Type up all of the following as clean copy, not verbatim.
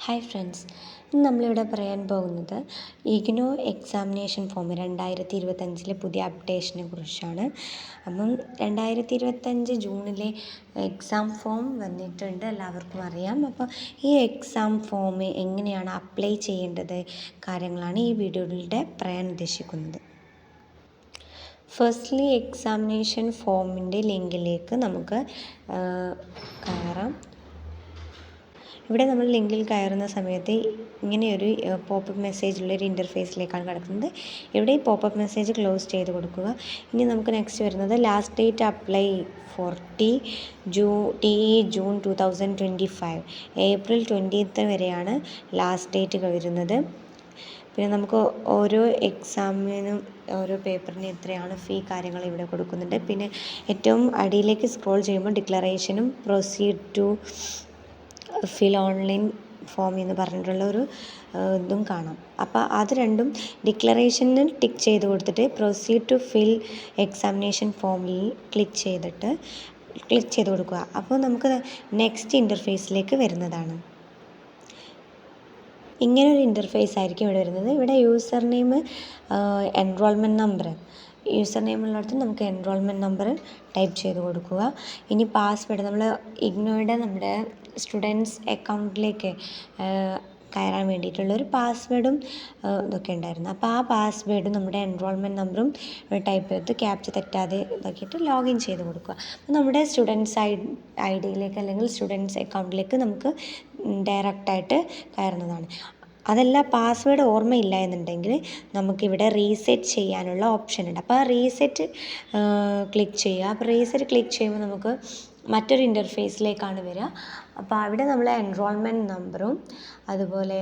Hi friends, ഇന്ന് നമ്മളിവിടെ പറയാൻ പോകുന്നത് ഇഗ്നോ എക്സാമിനേഷൻ ഫോം 2025 പുതിയ അപ്ഡേഷനെ കുറിച്ചാണ്. അപ്പം 2025 ജൂണിലെ എക്സാം ഫോം വന്നിട്ടുണ്ട്, എല്ലാവർക്കും അറിയാം. അപ്പോൾ ഈ എക്സാം ഫോം എങ്ങനെയാണ് അപ്ലൈ ചെയ്യേണ്ടത് കാര്യങ്ങളാണ് ഈ വീഡിയോയിലൂടെ പറയാൻ ഉദ്ദേശിക്കുന്നത്. ഫസ്റ്റ്ലി എക്സാമിനേഷൻ ഫോമിൻ്റെ ലിങ്കിലേക്ക് നമുക്ക് കയറാം. ഇവിടെ നമ്മൾ ലിങ്കിൽ കയറുന്ന സമയത്ത് ഇങ്ങനെയൊരു പോപ്പപ്പ് മെസ്സേജുള്ളൊരു ഇൻ്റർഫേസിലേക്കാണ് കിടക്കുന്നത്. ഇവിടെ ഈ പോപ്പപ്പ് മെസ്സേജ് ക്ലോസ് ചെയ്ത് കൊടുക്കുക. ഇനി നമുക്ക് നെക്സ്റ്റ് വരുന്നത് last date apply for June 2025 April 20th വരെയാണ് ലാസ്റ്റ് ഡേറ്റ് വരുന്നത്. പിന്നെ നമുക്ക് ഓരോ എക്സാമിനും ഓരോ പേപ്പറിന് എത്രയാണ് ഫീ കാര്യങ്ങൾ ഇവിടെ കൊടുക്കുന്നുണ്ട്. പിന്നെ ഏറ്റവും അടിയിലേക്ക് സ്ക്രോൾ ചെയ്യുമ്പോൾ ഡിക്ലറേഷനും proceed to fill online form എന്ന് പറഞ്ഞിട്ടുള്ള ഒരു ഇതും കാണാം. അപ്പോൾ അത് രണ്ടും ഡിക്ലറേഷനിൽ ടിക്ക് ചെയ്ത് കൊടുത്തിട്ട് പ്രൊസീഡ് ടു ഫിൽ എക്സാമിനേഷൻ ഫോമിൽ ക്ലിക്ക് ചെയ്ത് കൊടുക്കുക. അപ്പോൾ നമുക്ക് നെക്സ്റ്റ് ഇൻ്റർഫേസിലേക്ക് വരുന്നതാണ്. ഇങ്ങനൊരു ഇൻ്റർഫേസ് ആയിരിക്കും ഇവിടെ വരുന്നത്. ഇവിടെ user name, enrolment number, user നെയിമുള്ളിടത്ത് നമുക്ക് എൻറോൾമെൻറ്റ് നമ്പർ ടൈപ്പ് ചെയ്ത് കൊടുക്കുക. ഇനി പാസ്വേഡ് നമ്മൾ ഇഗ്നോയുടെ നമ്മുടെ സ്റ്റുഡൻസ് അക്കൗണ്ടിലേക്ക് കയറാൻ വേണ്ടിയിട്ടുള്ളൊരു പാസ്വേഡും ഇതൊക്കെ ഉണ്ടായിരുന്നു. അപ്പോൾ ആ പാസ്വേഡും നമ്മുടെ എൻറോൾമെൻറ്റ് നമ്പറും ടൈപ്പ് ചെയ്ത് ക്യാപ്ച തെറ്റാതെ ഇതാക്കിയിട്ട് ലോഗിൻ ചെയ്ത് കൊടുക്കുക. അപ്പോൾ നമ്മുടെ സ്റ്റുഡൻസ് ഐ ഡിയിലേക്ക് അല്ലെങ്കിൽ സ്റ്റുഡൻസ് അക്കൗണ്ടിലേക്ക് നമുക്ക് ഡയറക്റ്റായിട്ട് കയറുന്നതാണ്. അതല്ല, പാസ്വേഡ് ഓർമ്മയില്ല എന്നുണ്ടെങ്കിൽ നമുക്കിവിടെ റീസെറ്റ് ചെയ്യാനുള്ള ഓപ്ഷൻ ഉണ്ട്. അപ്പോൾ ആ റീസെറ്റ് ക്ലിക്ക് ചെയ്യുക. അപ്പോൾ റീസെറ്റ് ക്ലിക്ക് ചെയ്യുമ്പോൾ നമുക്ക് മറ്റൊരു ഇൻ്റർഫേസിലേക്കാണ് വരിക. അപ്പോൾ അവിടെ നമ്മൾ എൻറോൾമെൻറ്റ് നമ്പറും അതുപോലെ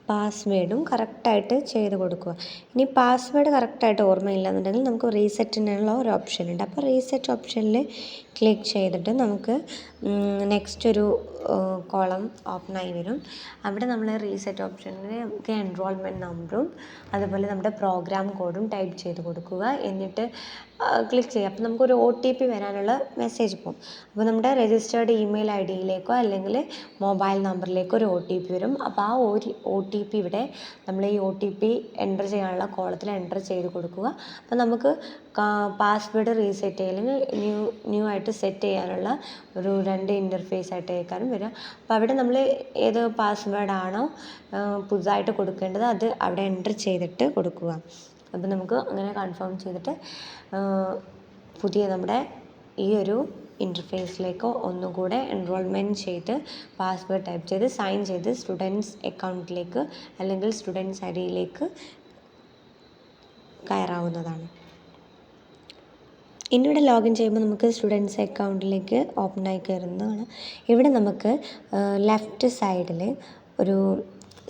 പാസ്വേഡും കറക്റ്റായിട്ട് ചെയ്ത് കൊടുക്കുക. ഇനി പാസ്വേഡ് കറക്റ്റായിട്ട് ഓർമ്മയില്ല എന്നുണ്ടെങ്കിൽ നമുക്ക് റീസെറ്റിനുള്ള ഒരു ഓപ്ഷൻ ഉണ്ട്. അപ്പോൾ റീസെറ്റ് ഓപ്ഷനിൽ ക്ലിക്ക് ചെയ്തിട്ട് നമുക്ക് നെക്സ്റ്റ് ഒരു കോളം ഓപ്പണായി വരും. അവിടെ നമ്മൾ റീസെറ്റ് ഓപ്ഷനിൽ നമുക്ക് എൻറോൾമെൻറ്റ് നമ്പറും അതുപോലെ നമ്മുടെ പ്രോഗ്രാം കോഡും ടൈപ്പ് ചെയ്ത് കൊടുക്കുക. എന്നിട്ട് ക്ലിക്ക് ചെയ്യുക. അപ്പോൾ നമുക്കൊരു OTP വരാനുള്ള മെസ്സേജ് പോകും. അപ്പോൾ നമ്മുടെ രജിസ്റ്റേർഡ് ഇമെയിൽ ID-യിലേക്കോ അല്ലെങ്കിൽ മൊബൈൽ നമ്പറിലേക്കോ ഒരു OTP വരും. അപ്പോൾ ആ OTP ഇവിടെ നമ്മൾ ഈ OTP എൻ്റർ ചെയ്യാനുള്ള കോളത്തിൽ എൻ്റർ ചെയ്ത് കൊടുക്കുക. അപ്പോൾ നമുക്ക് പാസ്വേഡ് റീസെറ്റ് അല്ലെങ്കിൽ ന്യൂ ആയിട്ട് സെറ്റ് ചെയ്യാനുള്ള ഒരു 2 ഇൻ്റർഫേസ് ആയിട്ടേക്കാരും വരിക. അപ്പോൾ അവിടെ നമ്മൾ ഏത് പാസ്വേഡാണോ പുതുതായിട്ട് കൊടുക്കേണ്ടത് അത് അവിടെ എൻ്റർ ചെയ്തിട്ട് കൊടുക്കുക. അപ്പോൾ നമുക്ക് അങ്ങനെ കൺഫേം ചെയ്തിട്ട് പുതിയ നമ്മുടെ ഈ ഒരു ഇൻ്റർഫേസിലേക്ക് ഒന്നുകൂടെ എൻറോൾമെൻറ്റ് ചെയ്ത് പാസ്വേഡ് ടൈപ്പ് ചെയ്ത് സൈൻ ചെയ്ത് സ്റ്റുഡൻസ് അക്കൗണ്ടിലേക്ക് അല്ലെങ്കിൽ സ്റ്റുഡൻസ് ID-യിലേക്ക് കയറാവുന്നതാണ്. ഇനി ഇവിടെ ലോഗിൻ ചെയ്യുമ്പോൾ നമുക്ക് സ്റ്റുഡൻസ് അക്കൗണ്ടിലേക്ക് ഓപ്പണായി കയറുന്നതാണ്. ഇവിടെ നമുക്ക് ലെഫ്റ്റ് സൈഡിൽ ഒരു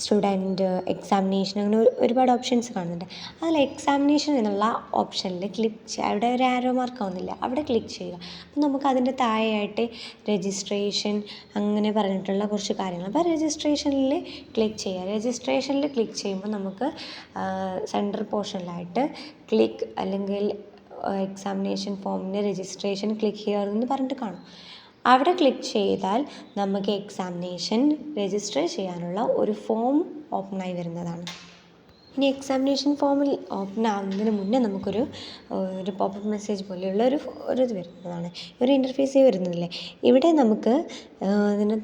സ്റ്റുഡൻറ്റ് എക്സാമിനേഷൻ അങ്ങനെ ഒരുപാട് ഓപ്ഷൻസ് കാണുന്നുണ്ട്. അതിൽ എക്സാമിനേഷൻ എന്നുള്ള ഓപ്ഷനിൽ ക്ലിക്ക് ചെയ്യുക. അവിടെ ഒരു ആരോ മാർക്ക് ആവുന്നില്ല, അവിടെ ക്ലിക്ക് ചെയ്യുക. അപ്പോൾ നമുക്ക് അതിൻ്റെ താഴെയായിട്ട് രജിസ്ട്രേഷൻ അങ്ങനെ പറഞ്ഞിട്ടുള്ള കുറച്ച് കാര്യങ്ങൾ. അപ്പോൾ രജിസ്ട്രേഷനിൽ ക്ലിക്ക് ചെയ്യുക. രജിസ്ട്രേഷനിൽ ക്ലിക്ക് ചെയ്യുമ്പോൾ നമുക്ക് സെൻറ്റർ പോർഷനിലായിട്ട് ക്ലിക്ക് അല്ലെങ്കിൽ എക്സാമിനേഷൻ ഫോമിൻ്റെ രജിസ്ട്രേഷൻ ക്ലിക്ക് ഹിയർ എന്ന് പറഞ്ഞിട്ട് കാണും. അവിടെ ക്ലിക്ക് ചെയ്താൽ നമുക്ക് എക്സാമിനേഷൻ രജിസ്റ്റർ ചെയ്യാനുള്ള ഒരു ഫോം ഓപ്പണായി വരുന്നതാണ്. ഇനി എക്സാമിനേഷൻ ഫോമിൽ ഓപ്പൺ ആവുന്നതിന് മുന്നേ നമുക്കൊരു പോപ്പപ്പ് മെസ്സേജ് പോലെയുള്ള ഒരു ഇത് വരുന്നതാണ്. ഒരു ഇൻ്റർഫേസ് വരുന്നില്ലേ. ഇവിടെ നമുക്ക് ഇതിന്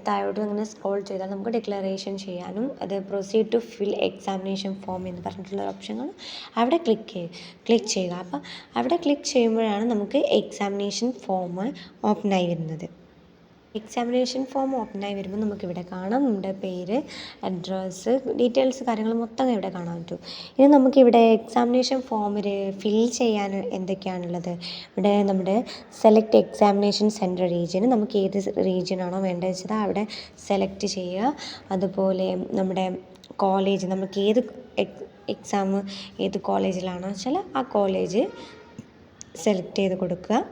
താഴോട്ട് അങ്ങനെ സ്ക്രോൾ ചെയ്താൽ നമുക്ക് ഡിക്ലറേഷൻ ചെയ്യാനും അത് proceed to fill examination form എന്ന് പറഞ്ഞിട്ടുള്ള ഓപ്ഷനാണ്. അവിടെ ക്ലിക്ക് ചെയ്യുക. അപ്പോൾ അവിടെ ക്ലിക്ക് ചെയ്യുമ്പോഴാണ് നമുക്ക് എക്സാമിനേഷൻ ഫോം ഓപ്പണായി വരുന്നത്. എക്സാമിനേഷൻ ഫോം ഓപ്പണായി വരുമ്പോൾ നമുക്കിവിടെ കാണാം നമ്മുടെ പേര്, അഡ്രസ്സ്, ഡീറ്റെയിൽസ് കാര്യങ്ങൾ മൊത്തം ഇവിടെ കാണാൻ പറ്റും. ഇനി നമുക്കിവിടെ എക്സാമിനേഷൻ ഫോമിൽ ഫിൽ ചെയ്യാൻ എന്തൊക്കെയാണുള്ളത്. ഇവിടെ നമ്മുടെ സെലക്ട് എക്സാമിനേഷൻ സെൻറ്റർ റീജിയൻ, നമുക്ക് ഏത് റീജിയനാണോ വേണ്ടത് വെച്ചാൽ അവിടെ സെലക്ട് ചെയ്യുക. അതുപോലെ നമ്മുടെ കോളേജ്, നമുക്ക് ഏത് എക്സാം ഏത് കോളേജിലാണോ വെച്ചാൽ ആ കോളേജ് സെലക്ട് ചെയ്ത് കൊടുക്കുക.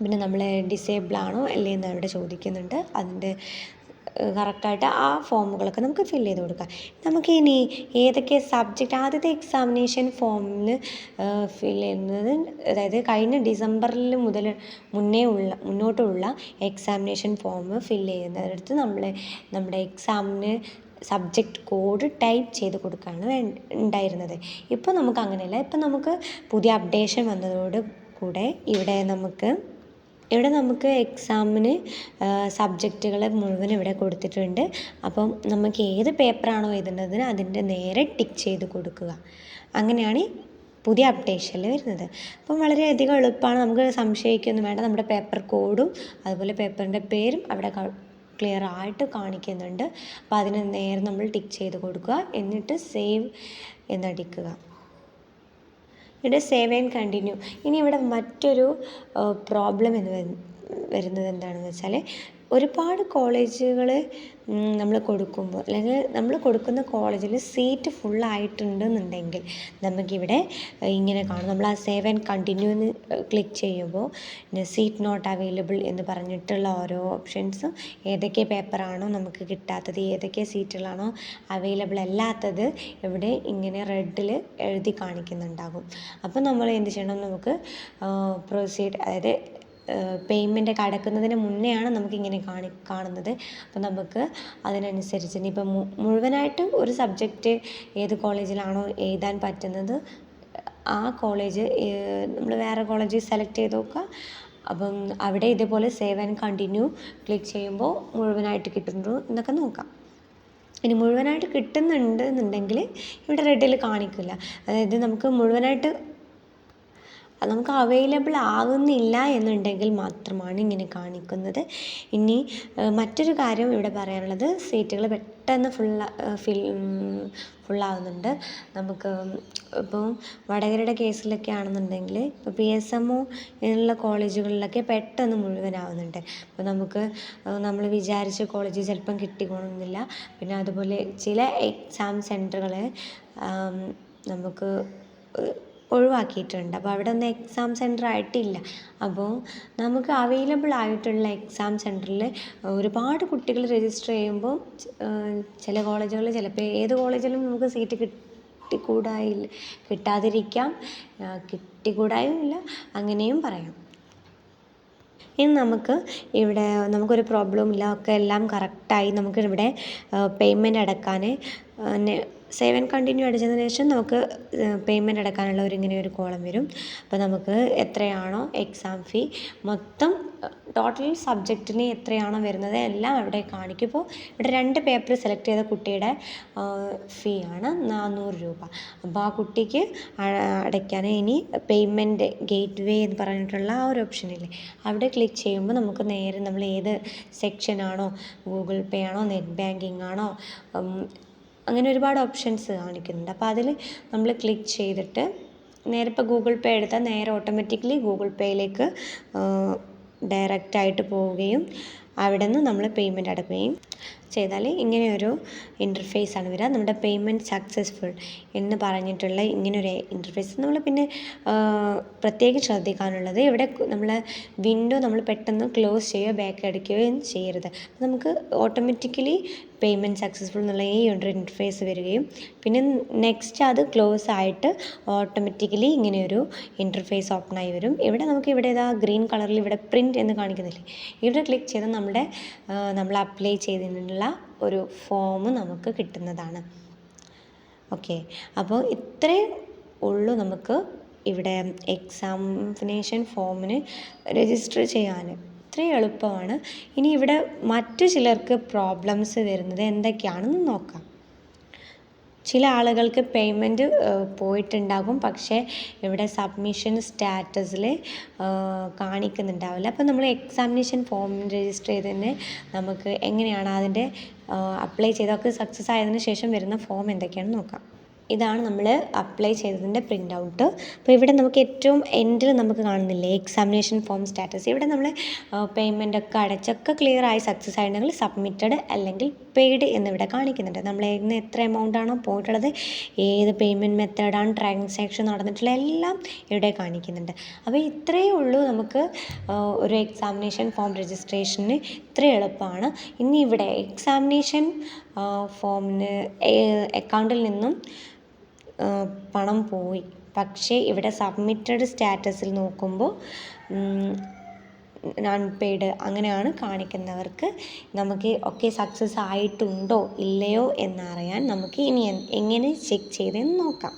പിന്നെ നമ്മൾ ഡിസേബിൾ ആണോ അല്ലേ എന്ന് അവിടെ ചോദിക്കുന്നുണ്ട്. അതിൻ്റെ കറക്റ്റായിട്ട് ആ ഫോമുകളൊക്കെ നമുക്ക് ഫില്ല് ചെയ്ത് കൊടുക്കാം. നമുക്കിനി ഏതൊക്കെ സബ്ജക്റ്റ് ആദ്യത്തെ എക്സാമിനേഷൻ ഫോമിൽ ഫില്ല് ചെയ്യുന്നത്, അതായത് കഴിഞ്ഞ ഡിസംബറിൽ മുതൽ മുന്നോട്ടുള്ള എക്സാമിനേഷൻ ഫോം ഫില്ല് ചെയ്യുന്നിടത്ത് നമ്മുടെ എക്സാമിന് സബ്ജക്റ്റ് കോഡ് ടൈപ്പ് ചെയ്ത് കൊടുക്കുകയാണ് ഉണ്ടായിരുന്നത്. ഇപ്പോൾ നമുക്ക് അങ്ങനെയല്ല. ഇപ്പം നമുക്ക് പുതിയ അപ്ഡേഷൻ വന്നതോട് കൂടെ ഇവിടെ നമുക്ക് എക്സാമിന് സബ്ജക്റ്റുകൾ മുഴുവൻ ഇവിടെ കൊടുത്തിട്ടുണ്ട്. അപ്പം നമുക്ക് ഏത് പേപ്പറാണോ എഴുതുന്നതിന് അതിൻ്റെ നേരെ ടിക്ക് ചെയ്ത് കൊടുക്കുക. അങ്ങനെയാണ് പുതിയ അപ്ഡേഷനിൽ വരുന്നത്. അപ്പം വളരെയധികം എളുപ്പമാണ്. നമുക്ക് സംശയിക്കൊന്നും വേണ്ട. നമ്മുടെ പേപ്പർ കോഡും അതുപോലെ പേപ്പറിൻ്റെ പേരും അവിടെ ക്ലിയർ ആയിട്ട് കാണിക്കുന്നുണ്ട്. അപ്പോൾ അതിന് നേരെ നമ്മൾ ടിക്ക് ചെയ്ത് കൊടുക്കുക. എന്നിട്ട് സേവ് എന്നടിക്കുക. ഇവിടെ സേവ് ആൻഡ് കണ്ടിന്യൂ. ഇനി ഇവിടെ മറ്റൊരു പ്രോബ്ലം എന്ന് വരുന്നത് എന്താണെന്ന് വെച്ചാൽ, ഒരുപാട് കോളേജുകൾ നമ്മൾ കൊടുക്കുമ്പോൾ, അല്ലെങ്കിൽ നമ്മൾ കൊടുക്കുന്ന കോളേജിൽ സീറ്റ് ഫുള്ളായിട്ടുണ്ടെന്നുണ്ടെങ്കിൽ നമുക്കിവിടെ ഇങ്ങനെ കാണും. നമ്മൾ ആ സേവ് ആൻഡ് കണ്ടിന്യൂ എന്ന് ക്ലിക്ക് ചെയ്യുമ്പോൾ സീറ്റ് നോട്ട് അവൈലബിൾ എന്ന് പറഞ്ഞിട്ടുള്ള ഓരോ ഓപ്ഷൻസും, ഏതൊക്കെ പേപ്പറാണോ നമുക്ക് കിട്ടാത്തത്, ഏതൊക്കെ സീറ്റുകളാണോ അവൈലബിൾ അല്ലാത്തത് ഇവിടെ ഇങ്ങനെ റെഡിൽ എഴുതി കാണിക്കുന്നുണ്ടാകും. അപ്പോൾ നമ്മൾ എന്ത് ചെയ്യണം, നമുക്ക് പ്രൊസീഡ്, അതായത് പേയ്മെൻ്റ് ഒക്കെ അടക്കുന്നതിന് മുന്നെയാണ് നമുക്കിങ്ങനെ കാണുന്നത്. അപ്പോൾ നമുക്ക് അതിനനുസരിച്ച് ഇനിയിപ്പം മുഴുവനായിട്ട് ഒരു സബ്ജക്റ്റ് ഏത് കോളേജിലാണോ എഴുതാൻ പറ്റുന്നത് ആ കോളേജ് നമ്മൾ വേറെ കോളേജ് സെലക്ട് ചെയ്ത് നോക്കുക. അപ്പം അവിടെ ഇതേപോലെ സേവ് ആൻഡ് കണ്ടിന്യൂ ക്ലിക്ക് ചെയ്യുമ്പോൾ മുഴുവനായിട്ട് കിട്ടുന്നുണ്ടോ എന്നൊക്കെ നോക്കാം. ഇനി മുഴുവനായിട്ട് കിട്ടുന്നുണ്ട് എന്നുണ്ടെങ്കിൽ ഇവിടെ റെഡിൽ കാണിക്കില്ല. അതായത് നമുക്ക് അവൈലബിൾ ആകുന്നില്ല എന്നുണ്ടെങ്കിൽ മാത്രമാണ് ഇങ്ങനെ കാണിക്കുന്നത്. ഇനി മറ്റൊരു കാര്യം ഇവിടെ പറയാനുള്ളത്, സീറ്റുകൾ പെട്ടെന്ന് ഫുള്ളാകുന്നുണ്ട്. നമുക്ക് ഇപ്പോൾ വടകരയുടെ കേസിലൊക്കെ ആണെന്നുണ്ടെങ്കിൽ ഇപ്പോൾ PSMO ഉള്ള കോളേജുകളിലൊക്കെ പെട്ടെന്ന് മുഴുവനാവുന്നുണ്ട്. അപ്പോൾ നമ്മൾ വിചാരിച്ച കോളേജ് ചിലപ്പം കിട്ടിക്കൊള്ളുന്നില്ല. പിന്നെ അതുപോലെ ചില എക്സാം സെൻറ്ററുകൾ നമുക്ക് ഒഴിവാക്കിയിട്ടുണ്ട്. അപ്പോൾ അവിടെ ഒന്നും എക്സാം സെൻറ്റർ ആയിട്ടില്ല. അപ്പോൾ നമുക്ക് അവൈലബിൾ ആയിട്ടുള്ള എക്സാം സെൻറ്ററിൽ ഒരുപാട് കുട്ടികൾ രജിസ്റ്റർ ചെയ്യുമ്പോൾ ചില കോളേജുകളിൽ ചിലപ്പോൾ ഏത് കോളേജിലും നമുക്ക് സീറ്റ് കിട്ടാതിരിക്കാം, കിട്ടിക്കൂടായും ഇല്ല, അങ്ങനെയും പറയാം. ഇനി നമുക്കൊരു പ്രോബ്ലവും ഇല്ല, ഒക്കെ എല്ലാം കറക്റ്റായി നമുക്കിവിടെ പേയ്മെൻറ്റ് അടക്കാൻ സേവ് ആൻഡ് കണ്ടിന്യൂ അടിച്ചതിന് ശേഷം നമുക്ക് പേയ്മെൻറ്റ് അടക്കാനുള്ള ഇങ്ങനെ ഒരു കോളം വരും. അപ്പോൾ നമുക്ക് എത്രയാണോ എക്സാം ഫീ, മൊത്തം ടോട്ടൽ സബ്ജക്റ്റിന് എത്രയാണോ വരുന്നത് എല്ലാം അവിടെ കാണിക്കും. ഇപ്പോൾ ഇവിടെ 2 പേപ്പർ സെലക്ട് ചെയ്ത കുട്ടിയുടെ ഫീ ആണ് 400 രൂപ. അപ്പോൾ ആ കുട്ടിക്ക് അടയ്ക്കാൻ ഇനി പേയ്മെൻറ്റ് ഗേറ്റ് വേ എന്ന് പറഞ്ഞിട്ടുള്ള ആ ഒരു ഓപ്ഷനില്ലേ, അവിടെ ക്ലിക്ക് ചെയ്യുമ്പോൾ നമുക്ക് നേരെ നമ്മൾ ഏത് സെക്ഷനാണോ, ഗൂഗിൾ പേ ആണോ, നെറ്റ് ബാങ്കിങ് ആണോ, അങ്ങനെ ഒരുപാട് ഓപ്ഷൻസ് കാണിക്കുന്നുണ്ട്. അപ്പോൾ അതിൽ നമ്മൾ ക്ലിക്ക് ചെയ്തിട്ട് നേരെ ഇപ്പോൾ ഗൂഗിൾ പേ എടുത്താൽ നേരെ ഓട്ടോമാറ്റിക്കലി ഗൂഗിൾ പേയിലേക്ക് ഡയറക്റ്റായിട്ട് പോവുകയും അവിടെ നിന്ന് നമ്മൾ പേയ്മെൻറ്റ് അടയ്ക്കുകയും ചെയ്താൽ ഇങ്ങനെ ഒരു ഇൻ്റർഫേസാണ് വരിക. നമ്മുടെ പേയ്മെൻറ്റ് സക്സസ്ഫുൾ എന്ന് പറഞ്ഞിട്ടുള്ള ഇങ്ങനൊരു ഇൻ്റർഫേസ്. നമ്മൾ പിന്നെ പ്രത്യേകം ശ്രദ്ധിക്കാനുള്ളത്, ഇവിടെ നമ്മൾ വിൻഡോ നമ്മൾ പെട്ടെന്ന് ക്ലോസ് ചെയ്യുകയോ ബാക്ക് അടിക്കുകയും ചെയ്യരുത്. നമുക്ക് ഓട്ടോമാറ്റിക്കലി പേയ്മെൻറ്റ് സക്സസ്ഫുൾ എന്നുള്ള ഈ ഒരു ഇൻ്റർഫേസ് വരികയും പിന്നെ നെക്സ്റ്റ് അത് ക്ലോസ് ആയിട്ട് ഓട്ടോമാറ്റിക്കലി ഇങ്ങനെ ഒരു ഇൻ്റർഫേസ് ഓപ്പണായി വരും. ഇവിടെ ഇതാ ഗ്രീൻ കളറിൽ ഇവിടെ പ്രിൻറ്റ് എന്ന് കാണിക്കുന്നില്ലേ, ഇവിടെ ക്ലിക്ക് ചെയ്താൽ നമ്മൾ അപ്ലൈ ചെയ്തിട്ടുള്ള ഒരു ഫോം നമുക്ക് കിട്ടുന്നതാണ്. ഓക്കെ, അപ്പോൾ ഇത്രയും ഉള്ളൂ നമുക്ക് ഇവിടെ എക്സാമിനേഷൻ ഫോമിന് രജിസ്റ്റർ ചെയ്യാൻ. ഇത്രയും എളുപ്പമാണ്. ഇനി ഇവിടെ മറ്റു ചിലർക്ക് പ്രോബ്ലംസ് വരുന്നത് എന്തൊക്കെയാണെന്ന് നോക്കാം. ചില ആളുകൾക്ക് പേയ്മെൻറ്റ് പോയിട്ടുണ്ടാകും, പക്ഷേ ഇവിടെ സബ്മിഷൻ സ്റ്റാറ്റസിൽ കാണിക്കുന്നുണ്ടാവില്ല. അപ്പോൾ നമ്മൾ എക്സാമിനേഷൻ ഫോം രജിസ്റ്റർ ചെയ്തതിന് നമുക്ക് എങ്ങനെയാണ് അതിൻ്റെ അപ്ലൈ ചെയ്തൊക്കെ സക്സസ് ആയതിനു ശേഷം വരുന്ന ഫോം എന്തൊക്കെയാണെന്ന് നോക്കാം. ഇതാണ് നമ്മൾ അപ്ലൈ ചെയ്തതിൻ്റെ പ്രിൻ്റ് ഔട്ട്. അപ്പോൾ ഇവിടെ നമുക്ക് ഏറ്റവും എൻഡിൽ നമുക്ക് കാണുന്നില്ലേ എക്സാമിനേഷൻ ഫോം സ്റ്റാറ്റസ്. ഇവിടെ നമ്മൾ പേയ്മെൻ്റൊക്കെ അടച്ചൊക്കെ ക്ലിയർ ആയി സക്സസ് ആയിട്ടുണ്ടെങ്കിൽ സബ്മിറ്റഡ് അല്ലെങ്കിൽ പെയ്ഡ് എന്നിവിടെ കാണിക്കുന്നുണ്ട്. നമ്മൾ ഇന്ന് എത്ര എമൗണ്ട് ആണോ പോയിട്ടുള്ളത്, ഏത് പേയ്മെൻറ്റ് മെത്തേഡാണ് ട്രാൻസാക്ഷൻ നടന്നിട്ടുള്ള എല്ലാം ഇവിടെ കാണിക്കുന്നുണ്ട്. അപ്പോൾ ഇത്രയേ ഉള്ളൂ നമുക്ക് ഒരു എക്സാമിനേഷൻ ഫോം രജിസ്ട്രേഷന്. ഇത്രയും എളുപ്പമാണ്. ഇനി ഇവിടെ എക്സാമിനേഷൻ ഫോമിന് അക്കൗണ്ടിൽ നിന്നും പണം പോയി, പക്ഷേ ഇവിടെ സബ്മിറ്റഡ് സ്റ്റാറ്റസിൽ നോക്കുമ്പോൾ അൺപെയ്ഡ് അങ്ങനെയാണ് കാണിക്കുന്നവർക്ക് നമുക്ക് ഒക്കെ സക്സസ് ആയിട്ടുണ്ടോ ഇല്ലയോ എന്നറിയാൻ നമുക്ക് ഇനി എങ്ങനെ ചെക്ക് ചെയ്തെന്ന് നോക്കാം.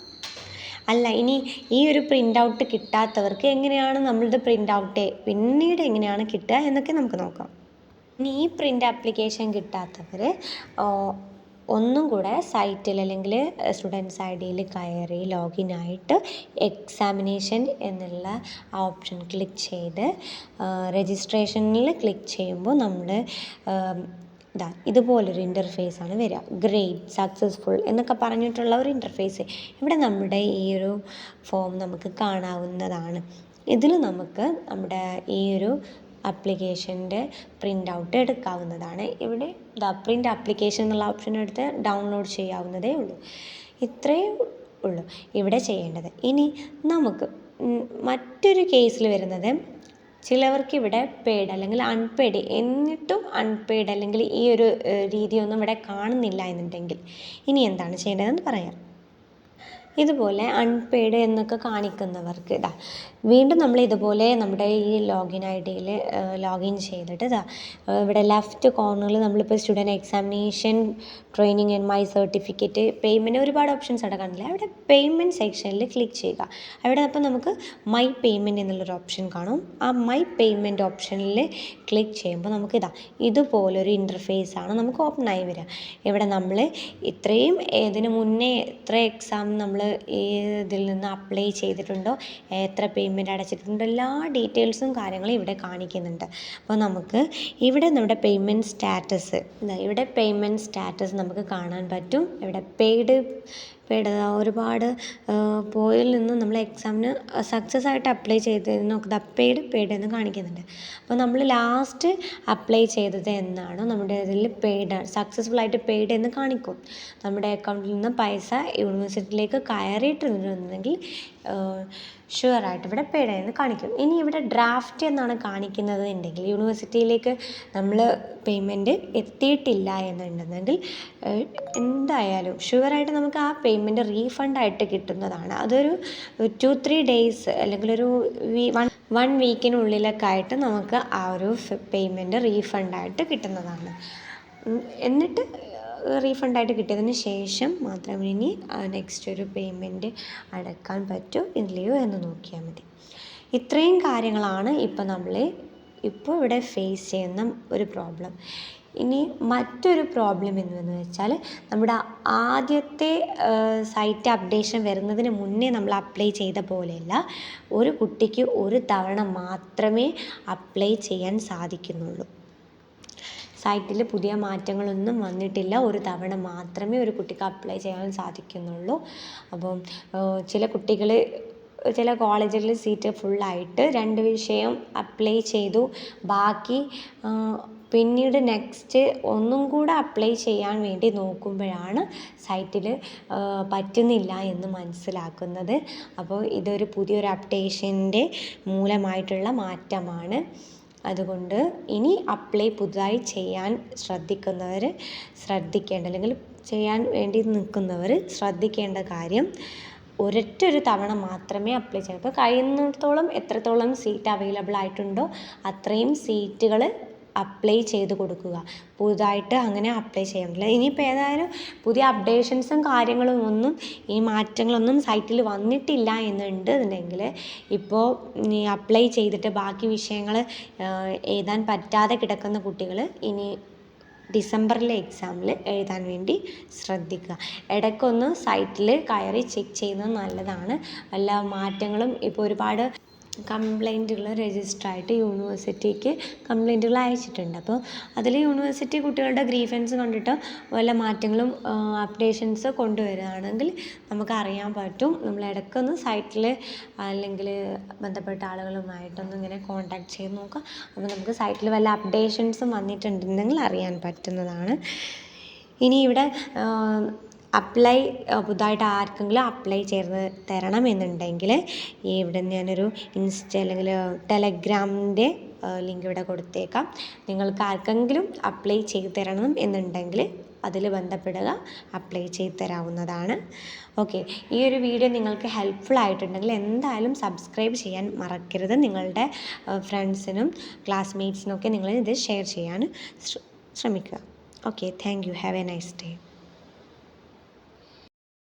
അല്ല, ഇനി ഈ ഒരു പ്രിൻ്റ് ഔട്ട് കിട്ടാത്തവർക്ക് എങ്ങനെയാണ് നമ്മളുടെ പ്രിൻ്റ് ഔട്ട് പിന്നീട് എങ്ങനെയാണ് കിട്ടുക എന്നൊക്കെ നമുക്ക് നോക്കാം. ഇനി ഈ പ്രിൻ്റ് ആപ്ലിക്കേഷൻ കിട്ടാത്തവർ ഒന്നും കൂടെ സൈറ്റിൽ അല്ലെങ്കിൽ സ്റ്റുഡൻസ് ഐ ഡിയിൽ കയറി ലോഗിൻ ആയിട്ട് എക്സാമിനേഷൻ എന്നുള്ള ആ ഓപ്ഷൻ ക്ലിക്ക് ചെയ്ത് രജിസ്ട്രേഷനിൽ ക്ലിക്ക് ചെയ്യുമ്പോൾ നമ്മൾ ഇതുപോലൊരു ഇൻ്റർഫേസാണ് വരിക. ഗ്രേറ്റ്, സക്സസ്ഫുൾ എന്നൊക്കെ പറഞ്ഞിട്ടുള്ള ഒരു ഇൻ്റർഫേസ് ഇവിടെ നമ്മുടെ ഈ ഒരു ഫോം നമുക്ക് കാണാവുന്നതാണ്. ഇതിൽ നമുക്ക് നമ്മുടെ ഈ ഒരു ആപ്ലിക്കേഷൻ്റെ പ്രിൻ്റ് ഔട്ട് എടുക്കാവുന്നതാണ്. ഇവിടെ പ്രിൻ്റ് ആപ്ലിക്കേഷൻ എന്നുള്ള ഓപ്ഷൻ എടുത്ത് ഡൗൺലോഡ് ചെയ്യാവുന്നതേ ഉള്ളൂ. ഇത്രയേ ഉള്ളൂ ഇവിടെ ചെയ്യേണ്ടത്. ഇനി നമുക്ക് മറ്റൊരു കേസിൽ വരുന്നത്, ചിലവർക്ക് ഇവിടെ പെയ്ഡ് അല്ലെങ്കിൽ അൺപെയ്ഡ് എന്നിട്ടും അൺപെയ്ഡ് അല്ലെങ്കിൽ ഈ ഒരു രീതിയൊന്നും ഇവിടെ കാണുന്നില്ല എന്നുണ്ടെങ്കിൽ ഇനി എന്താണ് ചെയ്യേണ്ടതെന്ന് പറയാം. ഇതുപോലെ അൺപെയ്ഡ് എന്നൊക്കെ കാണിക്കുന്നവർക്ക് വീണ്ടും നമ്മൾ ഇതുപോലെ നമ്മുടെ ഈ ലോഗിൻ ഐ ഡിയിൽ ലോഗിൻ ചെയ്തിട്ട് ഇവിടെ ലെഫ്റ്റ് കോർണറിൽ നമ്മളിപ്പോൾ student examination training and my certificate payment ഒരുപാട് ഓപ്ഷൻസ് അവിടെ കാണില്ല. അവിടെ പേയ്മെൻറ്റ് സെക്ഷനിൽ ക്ലിക്ക് ചെയ്യുക. അവിടെ അപ്പോൾ നമുക്ക് മൈ പേയ്മെൻറ്റ് എന്നുള്ളൊരു ഓപ്ഷൻ കാണും. ആ മൈ പേയ്മെൻറ്റ് ഓപ്ഷനിൽ ക്ലിക്ക് ചെയ്യുമ്പോൾ നമുക്ക് ഇതുപോലൊരു ഇൻ്റർഫേസാണ് നമുക്ക് ഓപ്പൺ ആയി വരിക. ഇവിടെ നമ്മൾ ഇത്രയും ഇതിന് മുന്നേ എത്ര എക്സാം നമ്മൾ ഇതിൽ നിന്ന് അപ്ലൈ ചെയ്തിട്ടുണ്ടോ, എത്ര പേയ്മെൻറ്റ് അടച്ചിട്ടുണ്ടോ, എല്ലാ ഡീറ്റെയിൽസും കാര്യങ്ങളും ഇവിടെ കാണിക്കുന്നുണ്ട്. അപ്പോൾ നമുക്ക് ഇവിടെ നമ്മുടെ പേയ്മെൻറ്റ് സ്റ്റാറ്റസ് ഇവിടെ പേയ്മെൻറ്റ് സ്റ്റാറ്റസ് നമുക്ക് കാണാൻ പറ്റും. ഇവിടെ പെയ്ഡ് ഒരുപാട് പോയിൽ നിന്ന് നമ്മൾ എക്സാമിന് സക്സസ് ആയിട്ട് അപ്ലൈ ചെയ്തതിനൊക്കെ പെയ്ഡ് എന്ന് കാണിക്കുന്നുണ്ട്. അപ്പോൾ നമ്മൾ ലാസ്റ്റ് അപ്ലൈ ചെയ്തത് എന്നാണോ നമ്മുടെ ഇതിൽ സക്സസ്ഫുൾ ആയിട്ട് പെയ്ഡ് എന്ന് കാണിക്കും. നമ്മുടെ അക്കൗണ്ടിൽ നിന്ന് പൈസ യൂണിവേഴ്സിറ്റിയിലേക്ക് കയറിയിട്ടുണ്ടെങ്കിൽ ഷുവറായിട്ട് ഇവിടെ പെയ്ഡ് എന്ന് കാണിക്കും. ഇനി ഇവിടെ ഡ്രാഫ്റ്റ് എന്നാണ് കാണിക്കുന്നത് എന്നുണ്ടെങ്കിൽ യൂണിവേഴ്സിറ്റിയിലേക്ക് നമ്മൾ പേയ്മെൻറ്റ് എത്തിയിട്ടില്ല എന്നുണ്ടെങ്കിൽ എന്തായാലും ഷുവറായിട്ട് നമുക്ക് ആ പേയ്മെൻറ്റ് റീഫണ്ടായിട്ട് കിട്ടുന്നതാണ്. അതൊരു 2-3 ഡേയ്സ് അല്ലെങ്കിൽ ഒരു 1 വീക്കിനുള്ളിലൊക്കെ ആയിട്ട് നമുക്ക് ആ ഒരു പേയ്മെൻറ്റ് റീഫണ്ടായിട്ട് കിട്ടുന്നതാണ്. എന്നിട്ട് റീഫണ്ടായിട്ട് കിട്ടിയതിന് ശേഷം മാത്രമേ ഇനി നെക്സ്റ്റ് ഒരു പേയ്മെൻറ്റ് അടയ്ക്കാൻ പറ്റൂ ഇല്ലയോ എന്ന് നോക്കിയാൽ മതി. ഇത്രയും കാര്യങ്ങളാണ് നമ്മൾ ഇവിടെ ഫേസ് ചെയ്യുന്ന ഒരു പ്രോബ്ലം. ഇനി മറ്റൊരു പ്രോബ്ലം എന്ന് വെച്ചാൽ നമ്മുടെ ആദ്യത്തെ സൈറ്റ് അപ്ഡേഷൻ വരുന്നതിന് മുന്നേ നമ്മൾ അപ്ലൈ ചെയ്ത പോലെയല്ല, ഒരു കുട്ടിക്ക് ഒരു തവണ മാത്രമേ അപ്ലൈ ചെയ്യാൻ സാധിക്കുന്നുള്ളൂ. സൈറ്റിൽ പുതിയ മാറ്റങ്ങളൊന്നും വന്നിട്ടില്ല. ഒരു തവണ മാത്രമേ ഒരു കുട്ടിക്ക് അപ്ലൈ ചെയ്യാൻ സാധിക്കുന്നുള്ളൂ. അപ്പം ചില കോളേജുകളിൽ സീറ്റ് ഫുള്ളായിട്ട് 2 വിഷയം അപ്ലൈ ചെയ്തു, ബാക്കി പിന്നീട് നെക്സ്റ്റ് ഒന്നും കൂടെ അപ്ലൈ ചെയ്യാൻ വേണ്ടി നോക്കുമ്പോഴാണ് സൈറ്റിൽ പറ്റുന്നില്ല എന്ന് മനസ്സിലാക്കുന്നത്. അപ്പോൾ ഇതൊരു പുതിയൊരു അപ്ഡേഷൻ്റെ മൂലമായിട്ടുള്ള മാറ്റമാണ്. അതുകൊണ്ട് ഇനി അപ്ലൈ പുതുതായി ചെയ്യാൻ ശ്രദ്ധിക്കേണ്ട അല്ലെങ്കിൽ ചെയ്യാൻ വേണ്ടി നിൽക്കുന്നവർ ശ്രദ്ധിക്കേണ്ട കാര്യം, ഒരൊറ്റൊരു തവണ മാത്രമേ അപ്ലൈ ചെയ്യാൻ. ഇപ്പോൾ കഴിയുന്നിടത്തോളം എത്രത്തോളം സീറ്റ് അവൈലബിൾ ആയിട്ടുണ്ടോ അത്രയും സീറ്റുകൾ അപ്ലൈ ചെയ്ത് കൊടുക്കുക. പുതുതായിട്ട് അങ്ങനെ അപ്ലൈ ചെയ്യാൻ പറ്റില്ല. ഇനിയിപ്പോൾ ഏതായാലും പുതിയ അപ്ഡേഷൻസും കാര്യങ്ങളും ഒന്നും ഈ മാറ്റങ്ങളൊന്നും സൈറ്റിൽ വന്നിട്ടില്ല എന്നുണ്ടെങ്കിൽ ഇപ്പോൾ അപ്ലൈ ചെയ്തിട്ട് ബാക്കി വിഷയങ്ങൾ എഴുതാൻ പറ്റാതെ കിടക്കുന്ന കുട്ടികൾ ഇനി ഡിസംബറിലെ എക്സാമിൽ എഴുതാൻ വേണ്ടി ശ്രദ്ധിക്കുക. ഇടയ്ക്കൊന്ന് സൈറ്റിൽ കയറി ചെക്ക് ചെയ്യുന്നത് നല്ലതാണ്. വല്ല മാറ്റങ്ങളും ഇപ്പോൾ ഒരുപാട് കംപ്ലൈൻറ്റുകൾ രജിസ്റ്ററായിട്ട് യൂണിവേഴ്സിറ്റിക്ക് കംപ്ലൈൻറ്റുകൾ അയച്ചിട്ടുണ്ട്. അപ്പോൾ അതിൽ യൂണിവേഴ്സിറ്റി കുട്ടികളുടെ ഗ്രീവൻസ് കണ്ടിട്ട് വല്ല മാറ്റങ്ങളും അപ്ഡേഷൻസ് കൊണ്ടുവരികയാണെങ്കിൽ നമുക്കറിയാൻ പറ്റും. നമ്മൾ ഇടയ്ക്കൊന്ന് സൈറ്റിൽ അല്ലെങ്കിൽ ബന്ധപ്പെട്ട ആളുകളുമായിട്ടൊന്ന് ഇങ്ങനെ കോൺടാക്ട് ചെയ്ത് നോക്കാം. അപ്പോൾ നമുക്ക് സൈറ്റിൽ വല്ല അപ്ഡേഷൻസും വന്നിട്ടുണ്ടെങ്കിൽ അറിയാൻ പറ്റുന്നതാണ്. ഇനി ഇവിടെ അപ്ലൈ പുതുതായിട്ട് ആർക്കെങ്കിലും അപ്ലൈ ചെയ്ത് തരണമെന്നുണ്ടെങ്കിൽ ഇവിടെ ഞാനൊരു അല്ലെങ്കിൽ ടെലഗ്രാമിൻ്റെ ലിങ്ക് ഇവിടെ കൊടുത്തേക്കാം. നിങ്ങൾക്ക് ആർക്കെങ്കിലും അപ്ലൈ ചെയ്ത് തരണം എന്നുണ്ടെങ്കിൽ അതിൽ ബന്ധപ്പെടുക, അപ്ലൈ ചെയ്ത് തരാവുന്നതാണ്. ഓക്കെ, ഈ ഒരു വീഡിയോ നിങ്ങൾക്ക് ഹെൽപ്ഫുൾ ആയിട്ടുണ്ടെങ്കിൽ എന്തായാലും സബ്സ്ക്രൈബ് ചെയ്യാൻ മറക്കരുത്. നിങ്ങളുടെ ഫ്രണ്ട്സിനും ക്ലാസ്മേറ്റ്സിനൊക്കെ നിങ്ങൾ ഇത് ഷെയർ ചെയ്യാൻ ശ്രമിക്കുക. Okay, thank you. Have A nice day.